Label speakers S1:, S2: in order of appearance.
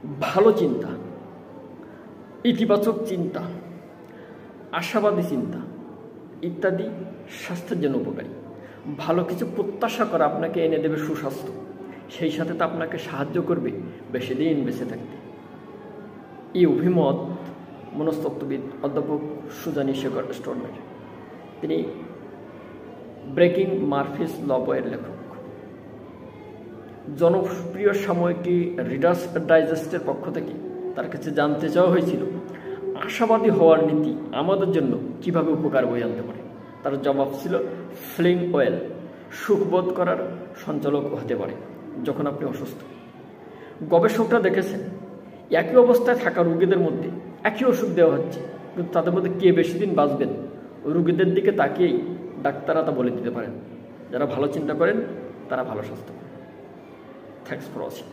S1: ভালো চিন্তা, ইতিবাচক চিন্তা, আশাবাদী চিন্তা ইত্যাদি স্বাস্থ্যের জন্য উপকারী। ভালো কিছু প্রত্যাশা করা আপনাকে এনে দেবে সুস্বাস্থ্য, সেই সাথে তা আপনাকে সাহায্য করবে বেশি দিন বেঁচে থাকতে। এই অভিমত মনস্তত্ত্ববিদ অধ্যাপক সুজানি শেখর স্টোরমের। তিনি ব্রেকিং মারফিস ল বইয়ের লেখক। জনপ্রিয় সাময়িকী রিডার্স ডাইজেস্টের পক্ষ থেকে তার কাছে জানতে চাওয়া হয়েছিল আশাবাদী হওয়ার নীতি আমাদের জন্য কিভাবে উপকার বয়ে আনতে পারে। তার জবাব ছিল ফ্লিং ওয়েল সুখবোধ করার সঞ্চালক হতে পারে যখন আপনি অসুস্থ। গবেষকরা দেখেছেন একই অবস্থায় থাকা রোগীদের মধ্যে একই ওষুধ দেওয়া হচ্ছে, কিন্তু তাদের মধ্যে কে বেশি দিন বাঁচবেন রোগীদের দিকে তাকিয়েই ডাক্তাররা তা বলে দিতে পারেন। যারা ভালো চিন্তা করেন তারা ভালো স্বাস্থ্য পান। Thanks for watching.